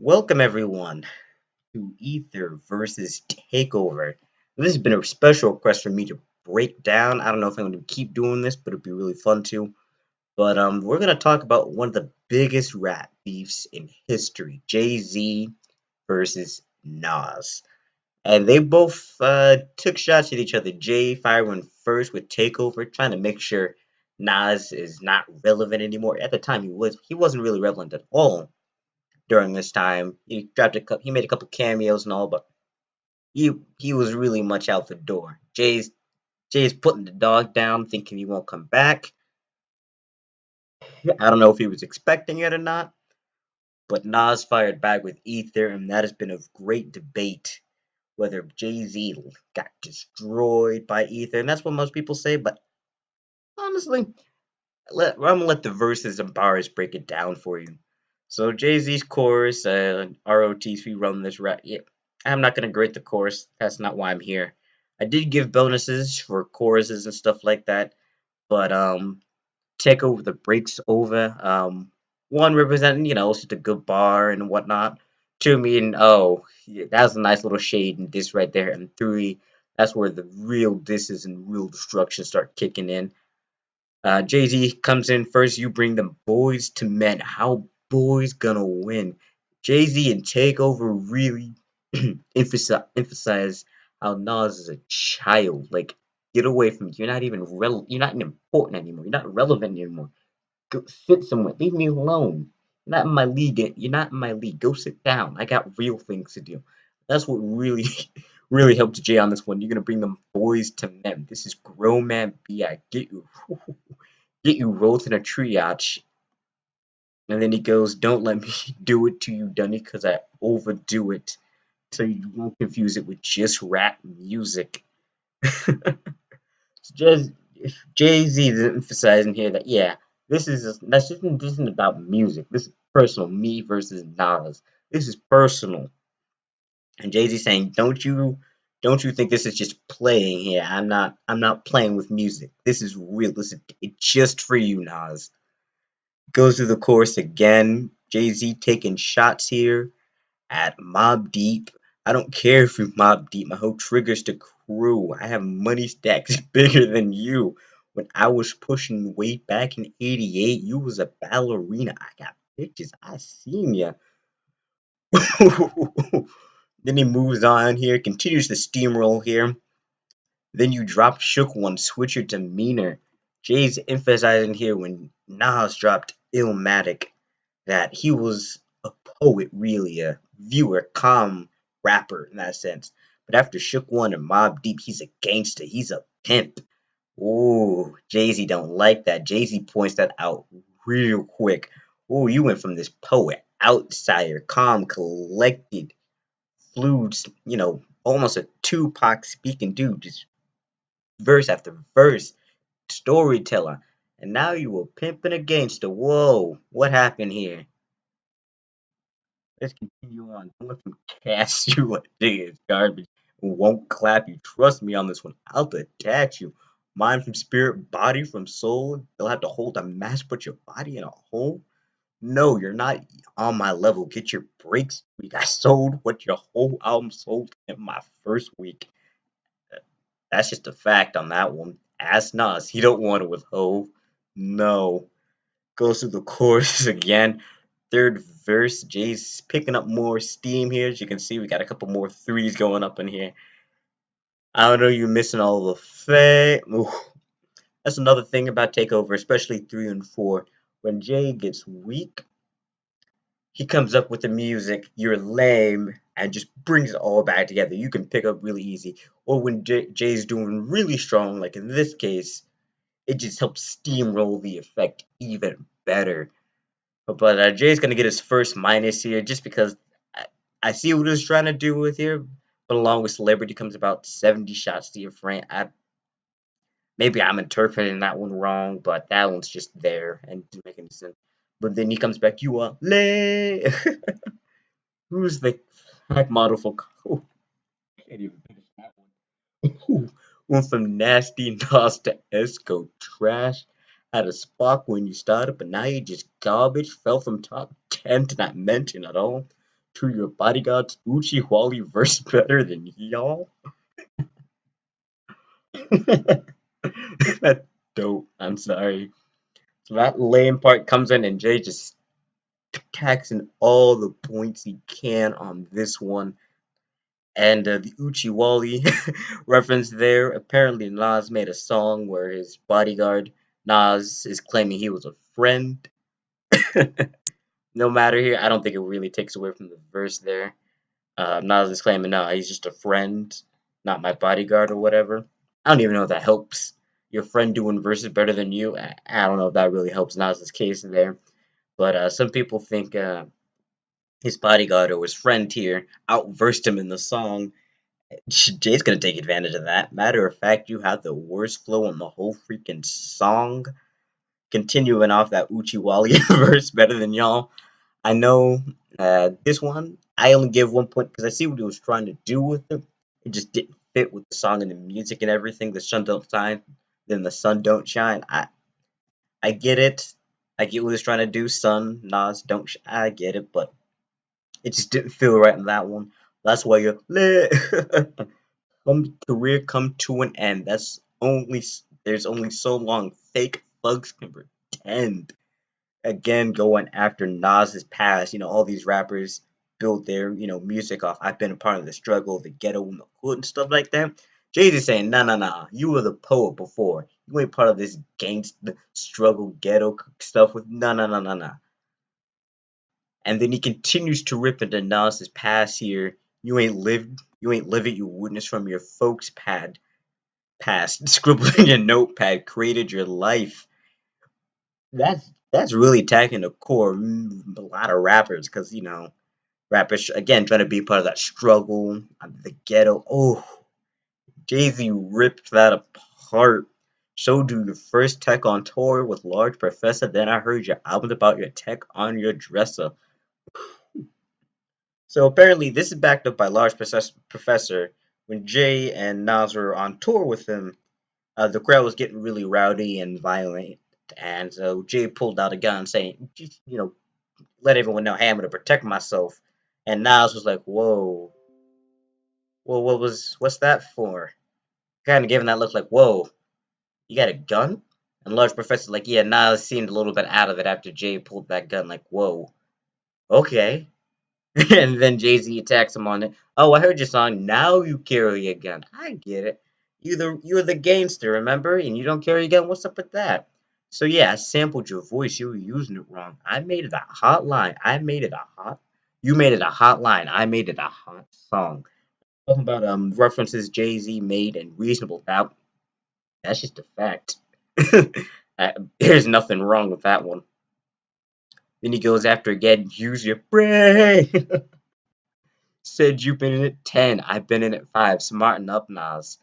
Welcome everyone to Ether versus Takeover. This has been a special request for me to break down. I don't know if I'm going to keep doing this, but it'd be really fun to. But we're going to talk about one of the biggest rap beefs in history: JayZ versus Nas. And they both took shots at each other. Jay firing first with Takeover, trying to make sure Nas is not relevant anymore. At the time, he wasn't really relevant at all during this time. He made a couple cameos and all, but he was really much out the door. Jay's putting the dog down, thinking he won't come back. I don't know if he was expecting it or not, but Nas fired back with Ether, and that has been a great debate whether JayZ got destroyed by Ether, and that's what most people say. But honestly, I'm gonna let the verses and bars break it down for you. So JayZ's chorus, ROTC run this rap. Yeah, I'm not gonna grade the chorus. That's not why I'm here. I did give bonuses for choruses and stuff like that, but take over the breaks over. One representing, it's just a good bar and whatnot. Two meaning, oh, yeah, that's a nice little shade in this right there. And three, that's where the real disses and real destruction start kicking in. JayZ comes in first. You bring them boys to men. How boys gonna win? JayZ and Takeover really emphasize how Nas is a child. Like, get away from me. You're not even You're not important anymore. You're not relevant anymore. Go sit somewhere. Leave me alone. You're not in my league. You're not in my league. Go sit down. I got real things to do. That's what really, really helped Jay on this one. You're gonna bring them boys to men. This is grown man bi. Get you rolled in a triage. And then he goes, don't let me do it to you, Dunny, because I overdo it. So you won't confuse it with just rap music. just JayZ is emphasizing here that yeah, this isn't about music. This is personal, me versus Nas. This is personal. And JayZ saying, don't you think this is just playing here? I'm not playing with music. This is real. This is it's just for you, Nas. Goes through the course again. JayZ taking shots here at Mob Deep. I don't care if you Mob Deep. My whole triggers to crew. I have money stacks bigger than you. When I was pushing weight back in '88, you was a ballerina. I got pictures. I seen ya. Then he moves on here, continues the steamroll here. Then you drop Shook One, switch your demeanor. Jay's emphasizing here when Nas dropped Illmatic that he was a poet, really, a viewer, calm rapper in that sense. But after Shook One and Mob Deep, he's a gangster. He's a pimp. Ooh, JayZ don't like that. JayZ points that out real quick. Ooh, you went from this poet, outsider, calm, collected, flutes, almost a Tupac speaking dude, just verse after verse, storyteller. And now you were pimping a gangster. Whoa, what happened here? Let's continue on. Don't let them cast you like this garbage. Won't clap you. Trust me on this one. I'll detach you. Mind from spirit, body from soul. They'll have to hold a mask, put your body in a hole. No, you're not on my level. Get your breaks. We got sold what your whole album sold in my first week. That's just a fact on that one. Ask Nas. He don't want it with Hove. No. Goes through the chorus again. Third verse, Jay's picking up more steam here. As you can see, we got a couple more threes going up in here. I don't know, you're missing all the That's another thing about Takeover, especially 3 and 4. When Jay gets weak, he comes up with the music, you're lame, and just brings it all back together. You can pick up really easy. Or when Jay's doing really strong, like in this case, it just helps steamroll the effect even better. But Jay's gonna get his first minus here just because I see what he's trying to do with here. But along with celebrity comes about 70 shots to your frame. Maybe I'm interpreting that one wrong, but that one's just there and didn't make any sense. But then he comes back, you are lay. Who's the hack model for? Oh, I can't even finish that one. Went from nasty Nas to Esco trash. Had a spark when you started, but now you just garbage. Fell from top 10 to not mention at all. to your bodyguards, Uchi Wally verse better than y'all? That's dope. I'm sorry. So that lame part comes in and Jay just taxing all the points he can on this one. And the Uchiwali reference there, apparently Nas made a song where his bodyguard, Nas, is claiming he was a friend. No matter here, I don't think it really takes away from the verse there. Nas is claiming, no, he's just a friend, not my bodyguard or whatever. I don't even know if that helps your friend doing verses better than you. I don't know if that really helps Nas's case there. But some people think his bodyguard or his friend here outversed him in the song. Jay's gonna take advantage of that. Matter of fact, you have the worst flow on the whole freaking song. Continuing off that Uchiwali verse better than y'all. I know this one, I only give 1 point because I see what he was trying to do with it. It just didn't fit with the song and the music and everything. The sun don't shine, then the sun don't shine. I get it. I get what he's trying to do. Sun, Nas, don't. I get it, but it just didn't feel right in that one. That's why you're lit. Career come to an end. There's only so long fake thugs can pretend. Again, going after Nas's past. All these rappers build their music off. I've been a part of the struggle, the ghetto, and the hood and stuff like that. JayZ saying, nah, nah, nah. You were the poet before. You ain't part of this gangsta struggle ghetto stuff with nah, nah, nah, nah, nah. And then he continues to rip into Nas's past here. You ain't live it, you witness from your folks' past, scribbled in your notepad, created your life. That's really attacking the core a lot of rappers, because rappers again trying to be part of that struggle, the ghetto. Oh, JayZ ripped that apart. Showed you the first tech on tour with Large Professor. Then I heard your album about your tech on your dresser. So apparently, this is backed up by Large Professor. When Jay and Nas were on tour with him, the crowd was getting really rowdy and violent, and so Jay pulled out a gun, saying, "Just, let everyone know, hey, I'm gonna protect myself." And Nas was like, "Whoa, well, what's that for?" Kind of giving that look like, "Whoa, you got a gun?" And Large Professor like, "Yeah." Nas seemed a little bit out of it after Jay pulled that gun, like, "Whoa, okay." And then JayZ attacks him on it. Oh, I heard your song. Now you carry a gun. I get it. You're the gangster, remember? And you don't carry a gun. What's up with that? So yeah, I sampled your voice. You were using it wrong. I made it a hot line. I made it a hot. You made it a hot line. I made it a hot song. Talking about references JayZ made and reasonable doubt. That's just a fact. There's nothing wrong with that one. Then he goes after again. Use your brain. Said you've been in it 10. I've been in it 5. Smarten up, Nas.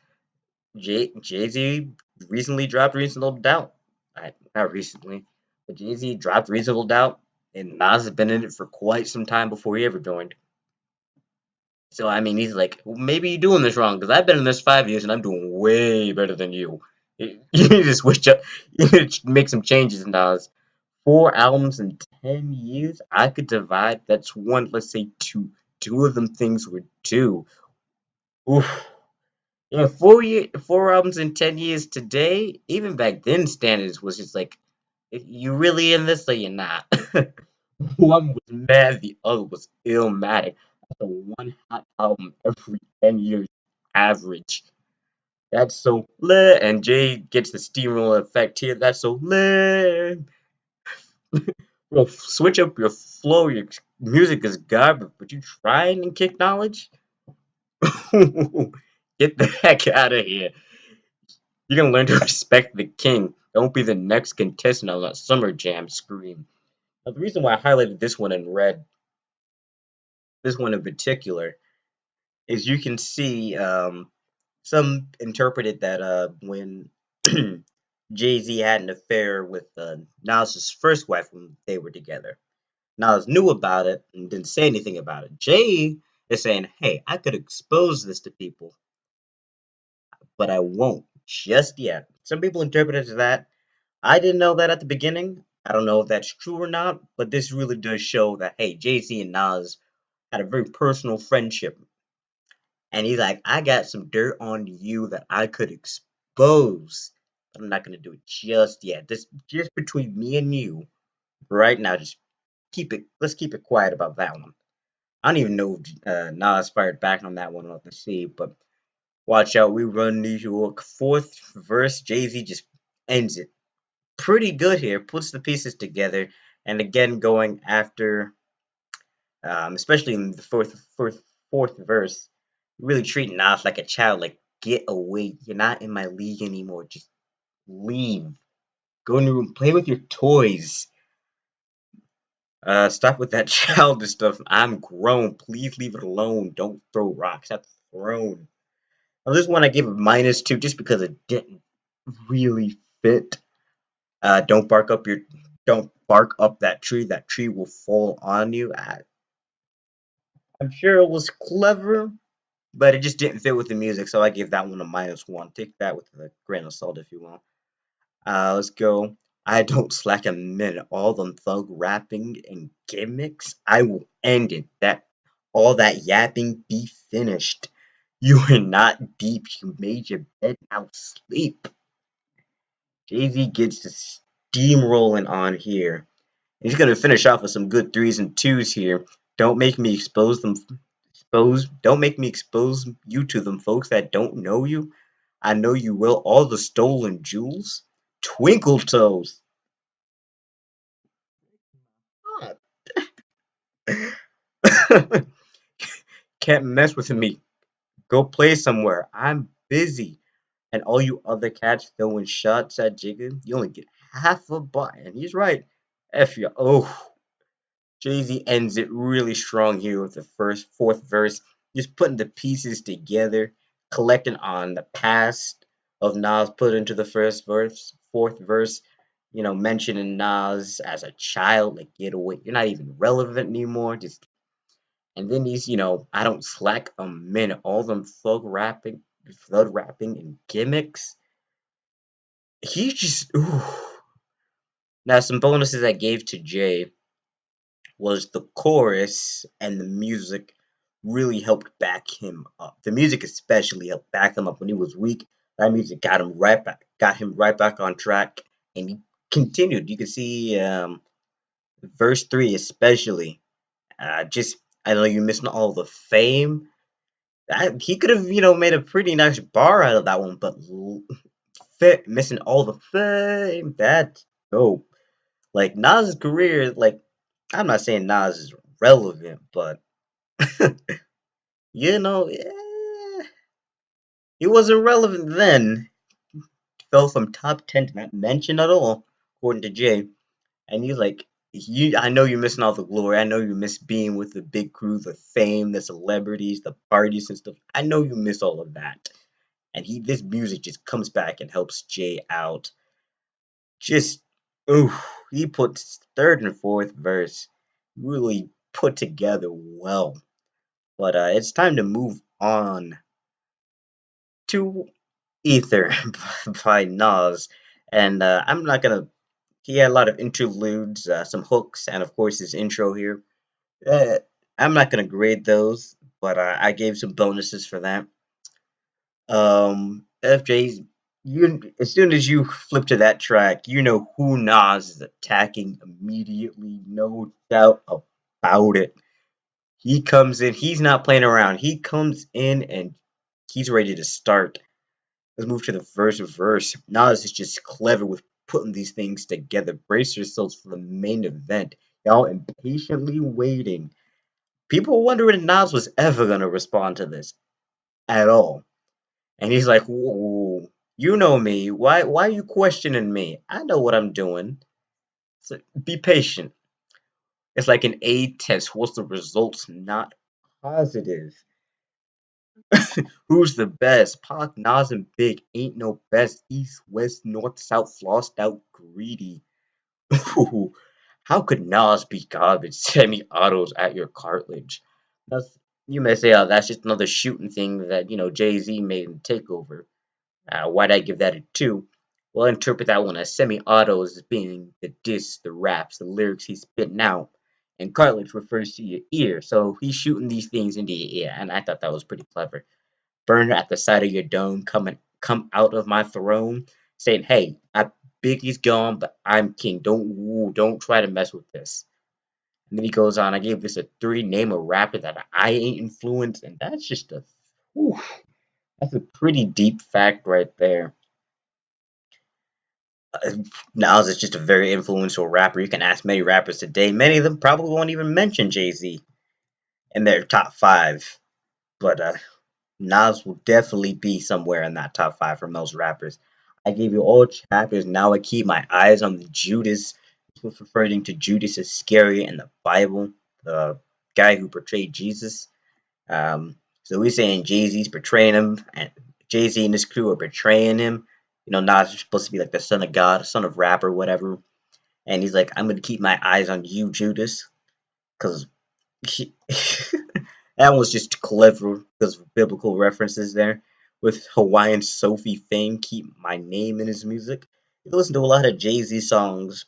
JayZ recently dropped Reasonable Doubt. Not recently, but JayZ dropped Reasonable Doubt, and Nas has been in it for quite some time before he ever joined. So, I mean, he's like, well, maybe you're doing this wrong, because I've been in this 5 years, and I'm doing way better than you. You need to switch up, you need to make some changes, Nas. 4 albums in 10 years? I could divide, that's one, let's say two. Two of them things were two. Oof. Yeah, 4 albums in 10 years today. Even back then, standards was just like, you really in this or you're not. One was mad, the other was illmatic. That's a one hot album every 10 years average. That's so lit. And Jay gets the steamroller effect here. That's so lit. Bro, switch up your flow. Your music is garbage, but you trying and kick knowledge? Get the heck out of here. You can learn to respect the king. Don't be the next contestant on that summer jam scream. Now, the reason why I highlighted this one in red, this one in particular, is you can see some interpreted that when JayZ had an affair with Nas's first wife when they were together. Nas knew about it and didn't say anything about it. Jay is saying, hey, I could expose this to people, but I won't just yet. Some people interpret it as that. I didn't know that at the beginning. I don't know if that's true or not, but this really does show that hey, JayZ and Nas had a very personal friendship. And he's like, I got some dirt on you that I could expose. But I'm not gonna do it just yet. This just between me and you right now. Just keep it. Let's keep it quiet about that one. I don't even know if Nas fired back on that one. We'll have to see. But watch out. We run New York. Fourth verse. JayZ just ends it pretty good here. Puts the pieces together. And again, going after, especially in the fourth verse, really treating Nas like a child. Like, get away. You're not in my league anymore. Just leave. Go in your room. Play with your toys. Stop with that childish stuff. I'm grown. Please leave it alone. Don't throw rocks at the throne. Now, this one I gave a -2 just because it didn't really fit. Don't bark up your, don't bark up that tree. That tree will fall on you. I'm sure it was clever, but it just didn't fit with the music, so I gave that one a -1. Take that with a grain of salt if you want. Let's go. I don't slack a minute. All them thug rapping and gimmicks, I will end it. That all that yapping be finished. You are not deep. You made your bed. Now sleep. JayZ gets the steamrolling on here. He's gonna finish off with some good threes and twos here. Don't make me expose them. Don't make me expose you to them folks that don't know you. I know you will. All the stolen jewels. Twinkle toes. Can't mess with me. Go play somewhere. I'm busy. And all you other cats throwing shots at Jigga, you only get half a butt. And he's right. F you. Oh, JayZ ends it really strong here with the fourth verse. Just putting the pieces together, collecting on the past of Nas put into the fourth verse. Mentioning Nas as a child, like get away, you're not even relevant anymore. Just and then I don't slack a minute. All them thug rapping and gimmicks. He just ooh. Now some bonuses I gave to Jay was the chorus and the music really helped back him up. The music especially helped back him up when he was weak. That music got him right back on track, and he continued. You can see verse 3 especially. Just I know you're missing all the fame. He could have made a pretty nice bar out of that one, but missing all the fame. That's dope. Like Nas' career, like I'm not saying Nas is relevant, but he wasn't relevant then. Fell from top 10 to not mention at all, according to Jay. And he's like, I know you're missing all the glory. I know you miss being with the big crew, the fame, the celebrities, the parties and stuff. I know you miss all of that. And this music just comes back and helps Jay out. Just, ooh, he puts third and fourth verse really put together well. But it's time to move on to Ether by Nas. And I'm not gonna. He had a lot of interludes, some hooks, and of course his intro here. Uh, I'm not gonna grade those, but I gave some bonuses for that. FJ's, as soon as you flip to that track, you know who Nas is attacking immediately, no doubt about it. He comes in, he's not playing around. He comes in and he's ready to start. Let's move to the verse. Nas is just clever with putting these things together. Brace yourselves for the main event. Y'all impatiently waiting. People wondering if Nas was ever gonna respond to this at all. And he's like, "Whoa, you know me. Why are you questioning me? I know what I'm doing. So be patient." It's like an A test. What's the results? Not positive. Who's the best? Pac, Nas, and Big. Ain't no best. East, West, North, South, lost out, greedy. Ooh, how could Nas be garbage? Semi-autos at your cartilage. That's, you may say, oh, that's just another shooting thing that JayZ made in Takeover. Why'd I give that a 2? Well, interpret that one as semi-autos as being the diss, the raps, the lyrics he's spitting out. and cartilage refers to your ear. So he's shooting these things into your ear, and I thought that was pretty clever. Burn at the side of your dome, come out of my throne, saying, "Hey, Biggie's gone, but I'm king. Don't try to mess with this." And then he goes on, "I gave this a three. Name a rapper that I ain't influenced," and that's just whew, that's a pretty deep fact right there. Nas is just a very influential rapper. You can ask many rappers today. Many of them probably won't even mention JayZ in their top five, but Nas will definitely be somewhere in that top five for most rappers. I gave you all chapters. Now I keep my eyes on the Judas. This was referring to Judas Iscariot in the Bible, the guy who portrayed Jesus. So we're saying Jay-Z's portraying him, and Jay-Z and his crew are betraying him. Nas is supposed to be like the son of God, son of rap or whatever. And he's like, I'm gonna keep my eyes on you, Judas, because that was just clever because of biblical references there. With Hawaiian Sophie fame, keep my name in his music. You listen to a lot of Jay Z songs,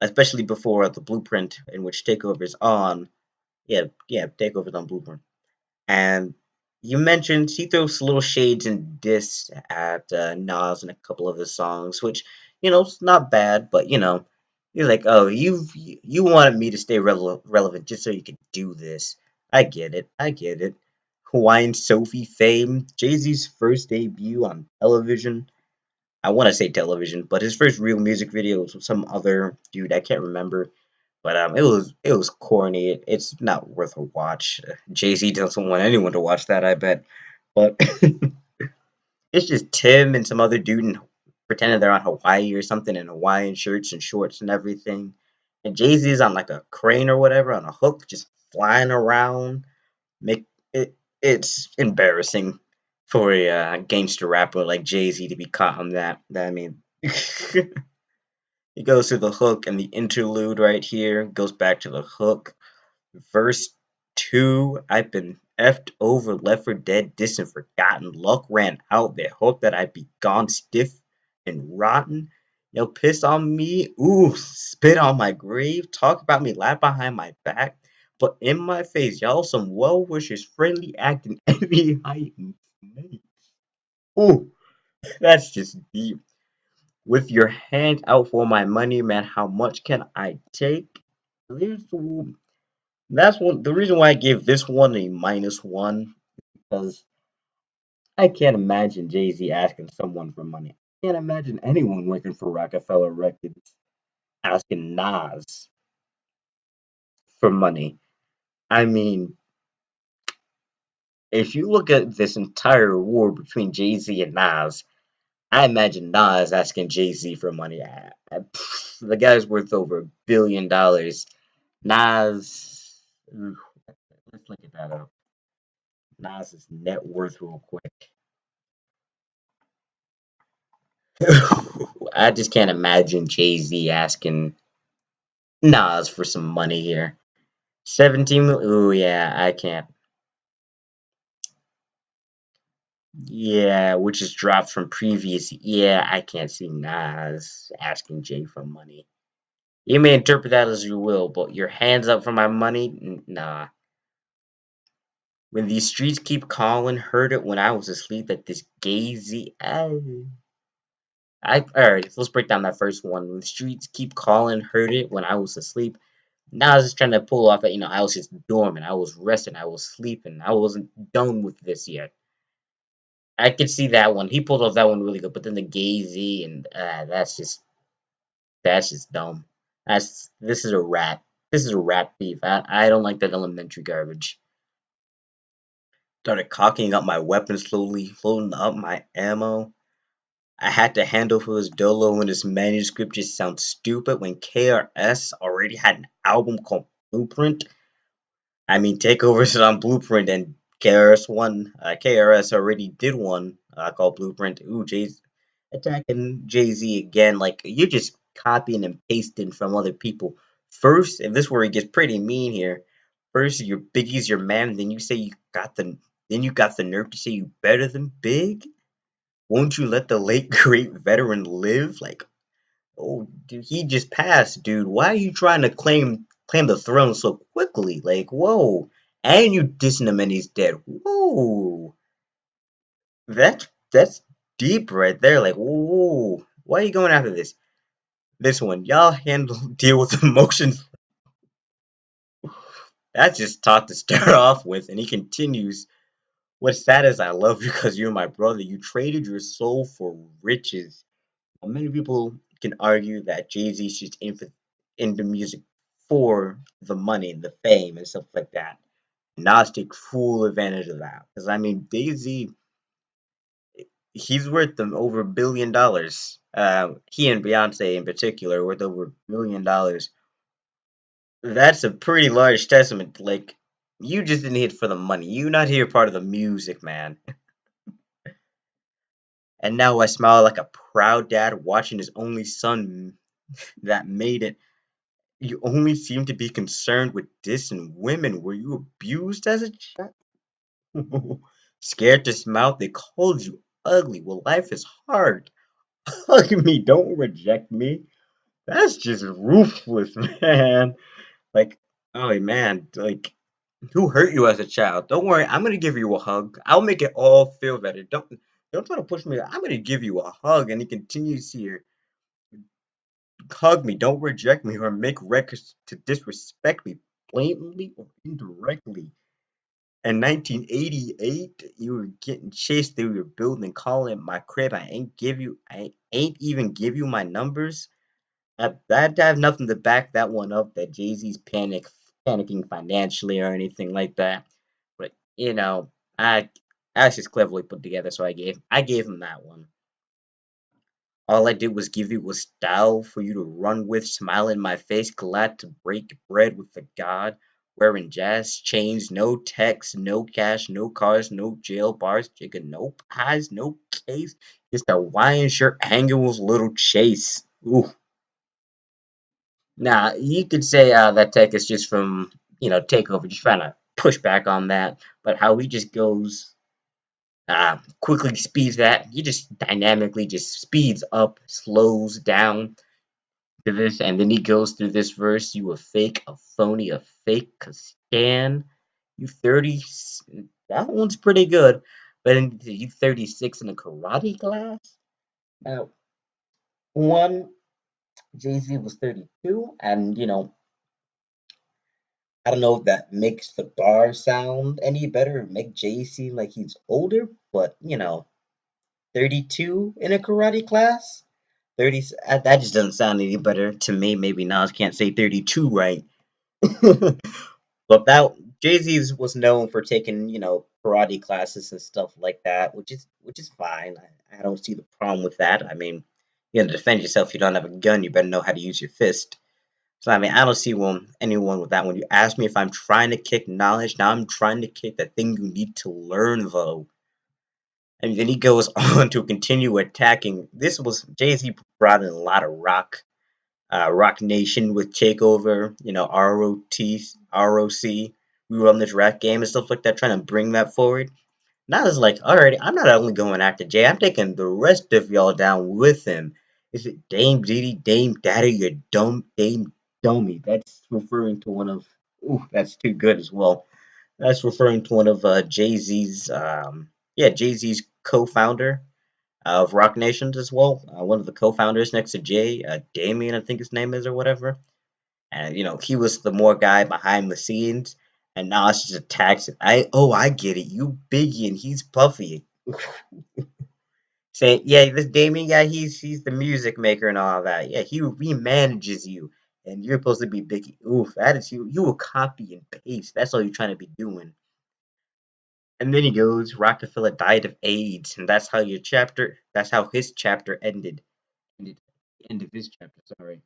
especially before the Blueprint, in which Takeover is on. Yeah, Takeover's on Blueprint. And you mentioned he throws little shades and diss at Nas in a couple of his songs, which it's not bad, but you're like, oh, you wanted me to stay relevant just so you could do this. I get it. Hawaiian Sophie fame, Jay Z's first debut on television. I want to say television, but his first real music video was with some other dude I can't remember. But it was corny. It's not worth a watch. Jay-Z doesn't want anyone to watch that, I bet. But it's just Tim and some other dude pretending they're on Hawaii or something in Hawaiian shirts and shorts and everything. And Jay-Z's on like a crane or whatever on a hook, just flying around. Make it's embarrassing for a gangster rapper like Jay-Z to be caught on that. I mean, he goes to the hook and the interlude right here goes back to the hook. Verse 2, I've been effed over, left for dead, distant, forgotten. Luck ran out. They hoped that I'd be gone stiff and rotten. Piss on me. Ooh, spit on my grave. Talk about me, laugh behind my back. But in my face, y'all some well wishers, friendly acting, envy, heightened. Ooh, that's just deep. With your hand out for my money, man, how much can I take? There's That's one the reason why I gave this one a -1 because I can't imagine Jay Z asking someone for money. I can't imagine anyone working for Rockefeller Records asking Nas for money. I mean, if you look at this entire war between Jay Z and Nas, I imagine Nas asking Jay Z for money. The guy's worth over $1 billion. Nas, ooh, let's look at that up. Nas's net worth real quick. I just can't imagine Jay Z asking Nas for some money here. 17 mil. Ooh, yeah, I can't. Yeah, which is dropped from previous. Yeah, I can't see Nas asking Jay for money. You may interpret that as you will, but your hands up for my money? Nah. When these streets keep calling, heard it when I was asleep at this gazy. Alright, let's break down that first one. When the streets keep calling, heard it when I was asleep. Now I was just trying to pull off that, I was just dormant, I was resting, I was sleeping, I wasn't done with this yet. I could see that one. He pulled off that one really good, but then the Gazy and that's just dumb. That's this is a rat. This is a rat beef. I don't like that elementary garbage. Started cocking up my weapon slowly, loading up my ammo. I had to handle for his dolo when his manuscript just sounds stupid when KRS already had an album called Blueprint. I mean, Takeovers on Blueprint and KRS already did one called Blueprint. Ooh, Jay's attacking Jay Z again. Like you're just copying and pasting from other people. First, and this is where it gets pretty mean here. First, your Biggie's your man, then you got the nerve to say you better than Big. Won't you let the late great veteran live? Like, oh, dude, he just passed, dude. Why are you trying to claim claim the throne so quickly. Like, whoa. And you dissing him and he's dead. Whoa. That's deep right there. Like, whoa. Why are you going after this? This one, y'all handle deal with emotions. That's just tough to start off with, and he continues. What's sad is I love you because you're my brother. You traded your soul for riches. Many people can argue that JayZ is just into music for the money and the fame and stuff like that. Nas take full advantage of that. Because I mean, JayZ, he's worth them over $1 billion. He and Beyonce in particular are worth over $1 billion. That's a pretty large testament. Like, you just didn't hit for the money. You're not here part of the music, man. And now I smile like a proud dad watching his only son that made it. You only seem to be concerned with dissing women. Were you abused as a child? Scared to smile? They called you ugly. Well, life is hard. Hug me, don't reject me. That's just ruthless, man. Like, oh man, like who hurt you as a child? Don't worry, I'm gonna give you a hug. I'll make it all feel better. Don't try to push me. I'm gonna give you a hug. And he continues here. Hug me, don't reject me, or make records to disrespect me, blatantly or indirectly. In 1988, you were getting chased through your building, calling it my crib. I ain't even give you my numbers. I have nothing to back that one up. That JayZ's panicking financially or anything like that. But I that's just cleverly put together. So I gave him that one. All I did was give you a style for you to run with, smile in my face, glad to break bread with the god, wearing jazz chains, no text, no cash, no cars, no jail bars, chicken, no pies, no case, just a Hawaiian shirt hanging with little Chase. Ooh. Now, you could say that tech is just from, Takeover, just trying to push back on that, but how he just goes, quickly speeds that, he just dynamically just speeds up, slows down, to this, and then he goes through this verse. You a fake, a phony, a fake, a scan. You 30. That one's pretty good. But then you 36 in a karate class. Now, one JayZ was 32, and I don't know if that makes the bar sound any better, make Jay seem like he's older, but 32 in a karate class. 30, that just doesn't sound any better to me. Maybe Nas can't say 32 right. But that JayZ was known for taking, karate classes and stuff like that, which is fine. I don't see the problem with that. I mean, you to defend yourself. If you don't have a gun, you better know how to use your fist. So I mean, I don't see anyone with that. When you ask me if I'm trying to kick knowledge, now I'm trying to kick the thing you need to learn, though. And then he goes on to continue attacking. This was JayZ brought in a lot of Rock Nation with Takeover, ROC. We run this rap game and stuff like that, trying to bring that forward. Now it's like, alright, I'm not only going after Jay, I'm taking the rest of y'all down with him. Is it Dame Diddy, Dame Daddy, you dumb Dame Dummy? That's referring to one of, ooh, that's too good as well. That's referring to one of JayZ's, JayZ's co-founder of Rock Nations as well. One of the co-founders next to Jay, Damien, I think his name is or whatever. And he was the more guy behind the scenes, and now it's just attacks. I get it. You Biggie and he's Puffy. Saying this Damien guy, he's the music maker and all that. Yeah, he manages you, and you're supposed to be Biggie. Oof, that is you. You will copy and paste. That's all you're trying to be doing. And then he goes, Rockefeller died of AIDS, and that's how your chapter. That's how his chapter ended. Ended. End of his chapter. Sorry.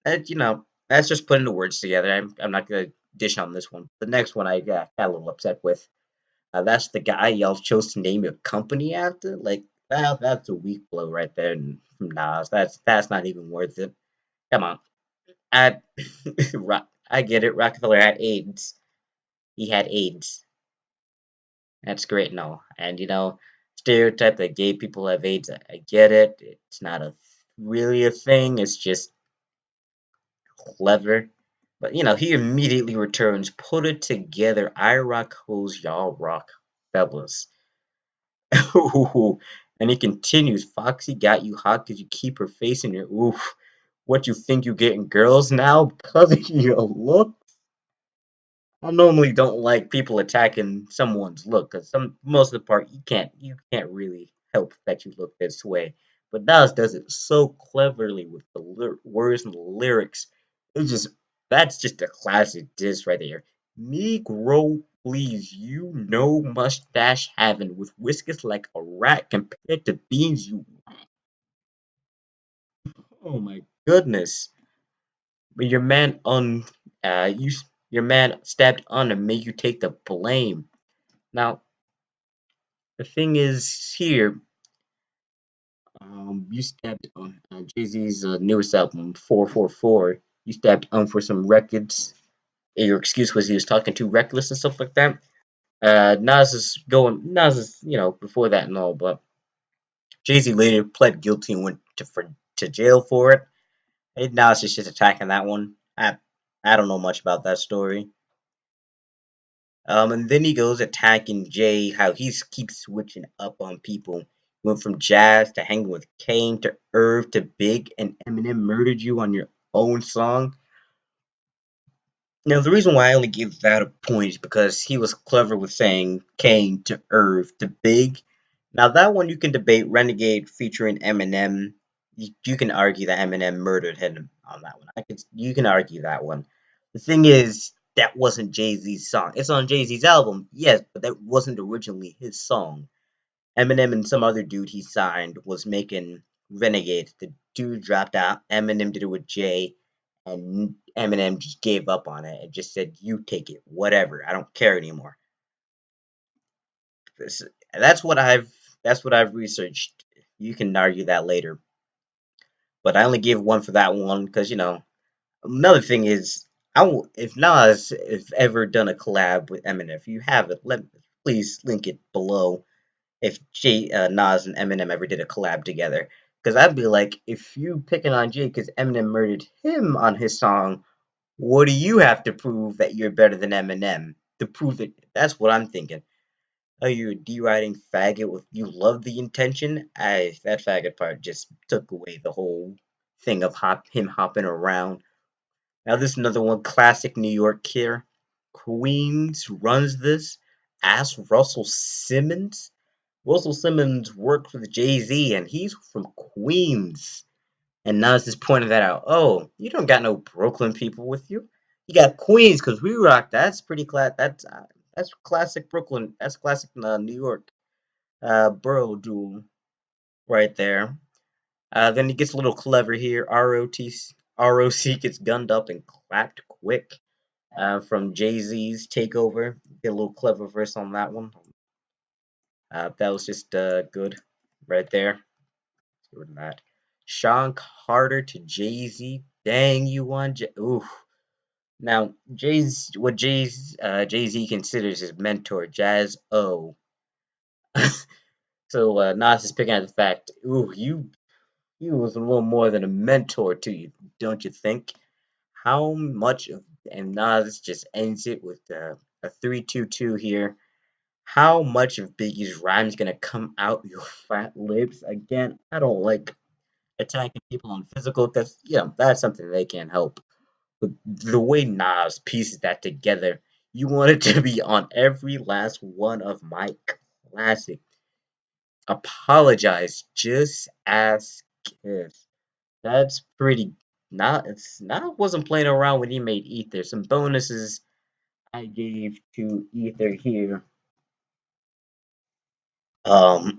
That's just putting the words together. I'm not gonna dish on this one. The next one I got a little upset with. That's the guy y'all chose to name your company after. Like, well, that's a weak blow right there from Nas. That's not even worth it. Come on, I I get it. Rockefeller had AIDS. He had AIDS. That's great, no. And stereotype that gay people have AIDS. I get it. It's not really a thing. It's just clever. But he immediately returns, put it together. I rock hoes, y'all rock fellas. And he continues, Foxy got you hot because you keep her face in your oof. What you think you getting girls now because of your look? I normally don't like people attacking someone's look because most of the part you can't really help that you look this way. But Nas does it so cleverly with the words and the lyrics. It's just that's just a classic diss right there. Negro, please, you know mustache having with whiskers like a rat compared to beans you. Oh my goodness! But you your man stabbed on and made you take the blame. Now, the thing is here, you stabbed on Jay-Z's newest album, 444. You stabbed on for some records. Your excuse was he was talking too reckless and stuff like that. Nas is, before that and all, but Jay-Z later pled guilty and went to jail for it. And Nas is just attacking that one. I don't know much about that story. And then he goes attacking Jay, how he keeps switching up on people. Went from jazz to hanging with Kane to Irv to Big, and Eminem murdered you on your own song. Now, the reason why I only give that a point is because he was clever with saying Kane to Irv to Big. Now, that one you can debate. Renegade featuring Eminem. You can argue that Eminem murdered him on that one. You can argue that one. The thing is, that wasn't Jay Z's song. It's on Jay Z's album, yes, but that wasn't originally his song. Eminem and some other dude he signed was making Renegade. The dude dropped out. Eminem did it with Jay, and Eminem just gave up on it and just said, "You take it, whatever. I don't care anymore." This, that's what I've researched. You can argue that later, but I only gave one for that one because another thing is, if Nas has ever done a collab with Eminem, if you have it, please link it below if Nas and Eminem ever did a collab together. Because I'd be like, if you picking on Jay because Eminem murdered him on his song, what do you have to prove that you're better than Eminem? To prove it, that's what I'm thinking. Oh, you a deriding faggot with you love the intention? That faggot part just took away the whole thing of him hopping around. Now this is another one, classic New York here. Queens runs this. Ask Russell Simmons. Russell Simmons worked with Jay-Z and he's from Queens. And Nas is pointing that out. Oh, you don't got no Brooklyn people with you. You got Queens because we rock. That's pretty class. That's classic Brooklyn. That's classic New York borough duel right there. Then he gets a little clever here. ROC gets gunned up and clapped quick from Jay-Z's Takeover. Get a little clever verse on that one. That was just good right there. Good with that. Sean Carter to Jay-Z. Dang, you won. Ooh. Now, Jay-Z considers his mentor, Jazz O. So Nas is picking at the fact, ooh, you was a little more than a mentor to you, don't you think? How much of and Nas just ends it with a 3-2-2 here. How much of Biggie's rhymes gonna come out your fat lips again? I don't like attacking people on physical because that's something they can't help. But the way Nas pieces that together, you want it to be on every last one of my classic. Apologize, just ask if. That's pretty. Not wasn't playing around when he made Ether. Some bonuses I gave to Ether here. Um,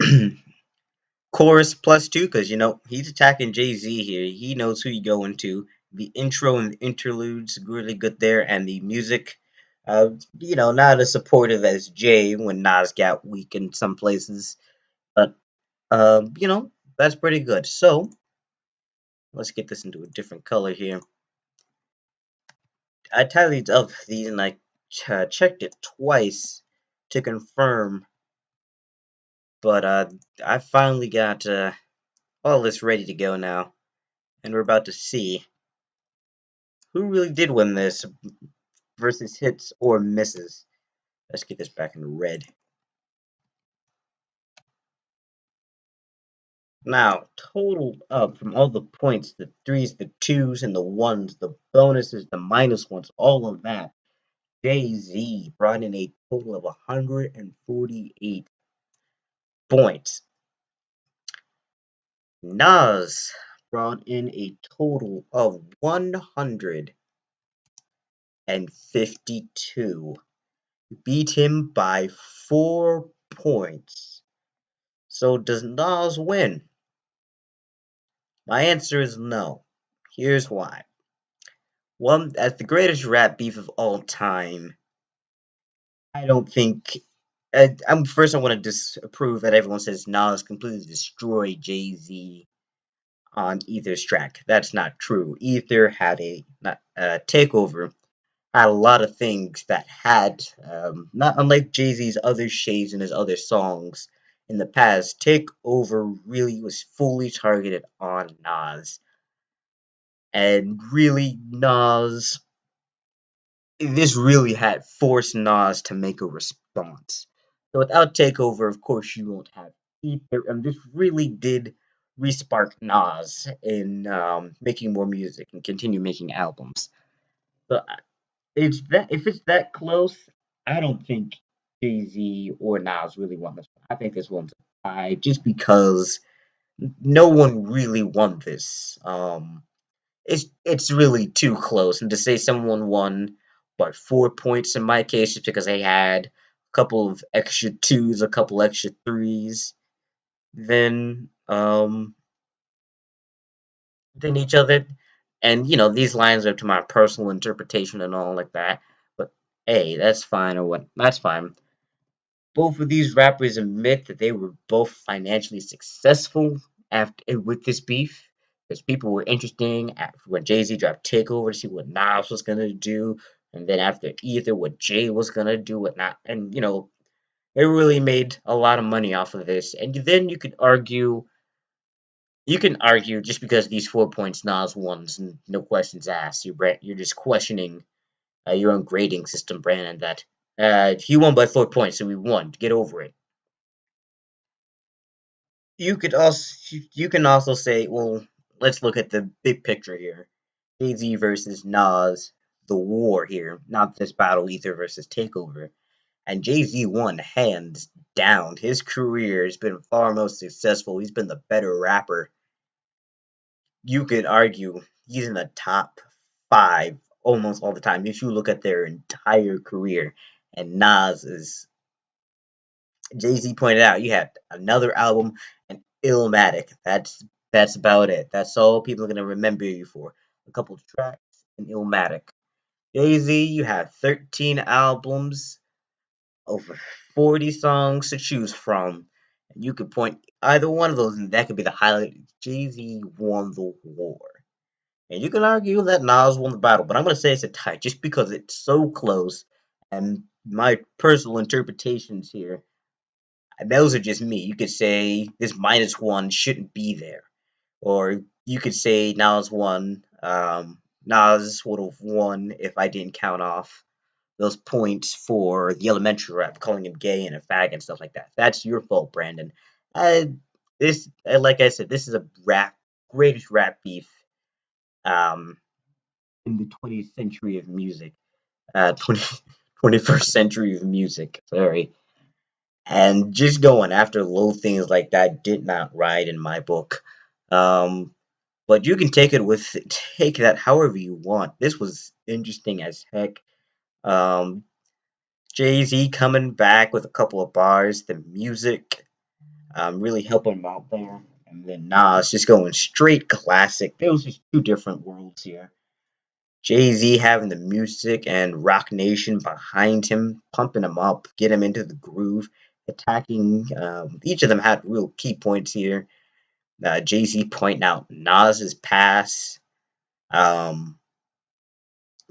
Chorus +2 because he's attacking Jay-Z here. He knows who he going to. The intro and the interludes really good there, and the music, not as supportive as Jay when Nas got weak in some places, but that's pretty good. So let's get this into a different color here. I tallied up these and I checked it twice to confirm, but I finally got all this ready to go now, and we're about to see who really did win this versus hits or misses? Let's get this back in red. Now, total up from all the points, the threes, the twos, and the ones, the bonuses, the minus ones, all of that. JayZ brought in a total of 148 points. Nas brought in a total of 152. Beat him by 4 points. So does Nas win? My answer is no. Here's why. One, as the greatest rap beef of all time, I don't think. First, I want to disapprove that everyone says Nas completely destroyed JayZ on Ether's track. That's not true. Ether had a takeover, had a lot of things that had, not unlike JayZ's other shades in his other songs in the past, Takeover really was fully targeted on Nas. And really, this really had forced Nas to make a response. So without Takeover, of course, you won't have Ether. And this really did respark Nas in making more music and continue making albums. So it's that if it's that close, I don't think JayZ or Nas really won this one. I think this one's a tie, just because no one really won this. It's really too close, and to say someone won by 4 points in my case, just because they had a couple of extra twos, a couple extra threes, than than each other. And these lines are to my personal interpretation and all like that. But hey, that's fine or what? That's fine. Both of these rappers admit that they were both financially successful after with this beef, because people were interested when JayZ dropped Takeover to see what Nas was gonna do, and then after Ether, what Jay was gonna do, what not, and they really made a lot of money off of this. And then you can argue just because these 4 points Nas won, no questions asked. You're just questioning your own grading system, Brandon. That he won by 4 points, so we won. Get over it. You can also say, well, let's look at the big picture here. JayZ versus Nas, the war here, not this battle Ether versus Takeover. And JayZ won hands down. His career has been far most successful. He's been the better rapper. You could argue he's in the top five almost all the time if you look at their entire career. And Nas is JayZ pointed out, you had another album and Illmatic. That's about it. That's all people are gonna remember you for. A couple of tracks and Illmatic. JayZ, you have 13 albums, over 40 songs to choose from. And you could point either one of those, and that could be the highlight. JayZ won the war. And you can argue that Nas won the battle, but I'm gonna say it's a tie just because it's so close. And my personal interpretations here, those are just me. You could say this -1 shouldn't be there, or you could say Nas won. Nas would have won if I didn't count off those points for the elementary rap, calling him gay and a fag and stuff like that. That's your fault, Brandon. Uh, like I said, this is a greatest rap beef um, in the 20th century of music. 21st century of music. Sorry. And just going after little things like that did not ride in my book. Um, but you can take that however you want. This was interesting as heck. Um, JayZ coming back with a couple of bars, the music really helping him out there. And then Nas just going straight classic. There was just two different worlds here. JayZ having the music and Rock Nation behind him, pumping him up, get him into the groove, attacking. Each of them had real key points here. JayZ pointing out Nas's pass. Um,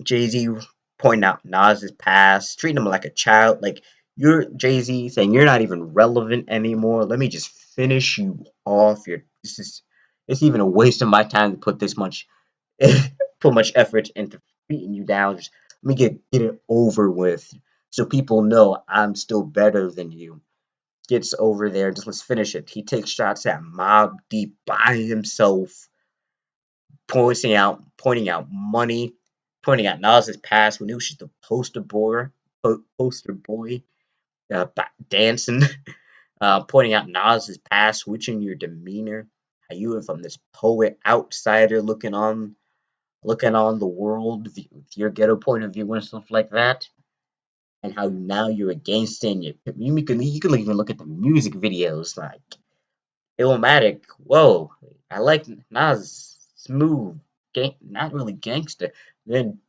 JayZ pointing out Nas's past, treating him like a child. Like, you're JayZ saying you're not even relevant anymore. Let me just finish you off. It's even a waste of my time to put this much. put much effort into beating you down. Just let me get it over with, so people know I'm still better than you. Gets over there, just let's finish it. He takes shots at Mob Deep by himself, pointing out money, pointing out Nas's past when he was just a poster boy, dancing, pointing out Nas's past, switching your demeanor. How you went from this poet outsider looking on the world with your ghetto point of view and stuff like that, and how now you're a gangster and you can even look at the music videos like Illmatic. Whoa, I like Nas, smooth, not really gangster. Then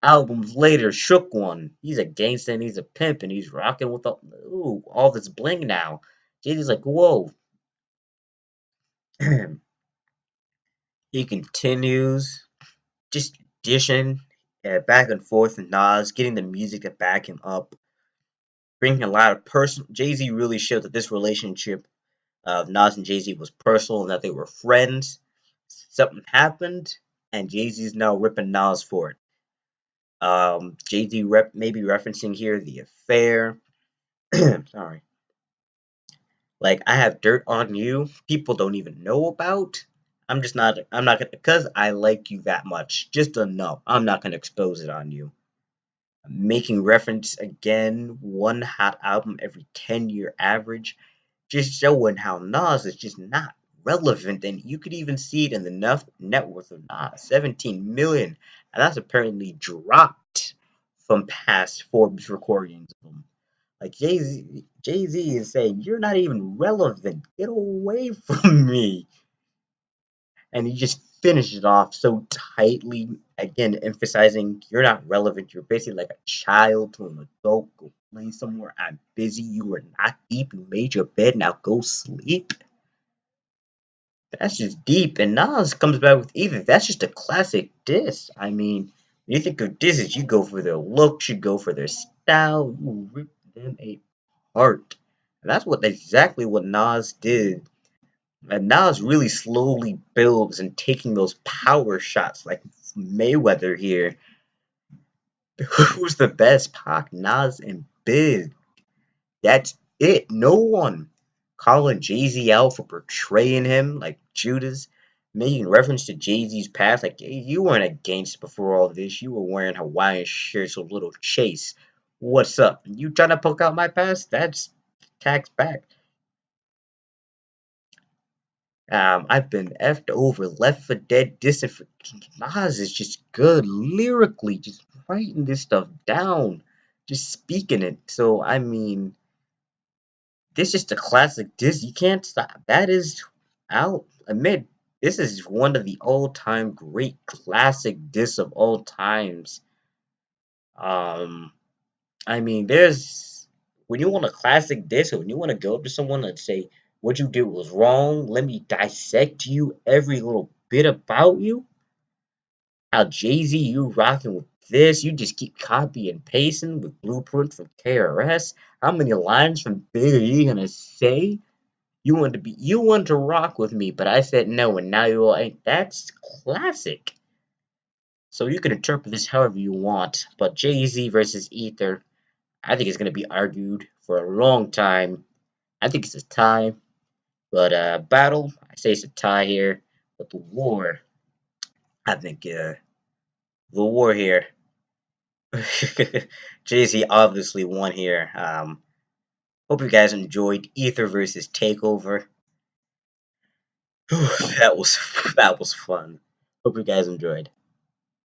albums later, Shook One, he's a gangster and he's a pimp and he's rocking with all this bling now. JayZ's like, whoa. He continues just dishing back and forth with Nas, getting the music to back him up, bringing a lot of personal. JayZ really showed that this relationship of Nas and JayZ was personal and that they were friends. Something happened, and JayZ's now ripping Nas for it. JayZ maybe referencing here the affair. Sorry. Like, I have dirt on you people don't even know about. I'm not gonna, because I like you that much, just enough. I'm not gonna expose it on you. Making reference again, one hot album every 10-year average, just showing how Nas is just not relevant. And you could even see it in the net worth of Nas, 17 million. And that's apparently dropped from past Forbes recordings of him. Like JayZ is saying, you're not even relevant. Get away from me. And he just finished it off so tightly, again emphasizing you're not relevant. You're basically like a child to an adult. Go play somewhere. I'm busy. You were not deep. You made your bed. Now go sleep. That's just deep. And Nas comes back with either. That's just a classic diss. I mean, when you think of disses, you go for their looks, you go for their style, you rip them apart. And that's exactly what Nas did. And Nas really slowly builds and taking those power shots like Mayweather here. Who's the best? Pac, Nas, and Big. That's it. No one. Calling JayZ out for portraying him like Judas, making reference to JayZ's past. Like, hey, you weren't a gangster before all this. You were wearing Hawaiian shirts with little Chase. What's up? You trying to poke out my past? That's tax back. I've been effed over, left for dead, distant for Nas is just good lyrically, just writing this stuff down, just speaking it. So I mean, this is the classic diss. You can't stop. That is, I'll admit, this is one of the all-time great classic diss of all times. Um, I mean, there's when you want a classic diss, or when you want to go up to someone and say what you did was wrong, let me dissect you every little bit about you. How JayZ, you rocking with this, you just keep copy and pasting with blueprint from KRS. How many lines from Big are you gonna say? You wanted to rock with me, but I said no, and now you all ain't. That's classic. So you can interpret this however you want, but JayZ versus Ether, I think it's gonna be argued for a long time. I think it's a tie, but battle, I say it's a tie here. But the war, I think the war here, JayZ obviously won here. Hope you guys enjoyed Ether versus Takeover. that was that was fun. Hope you guys enjoyed.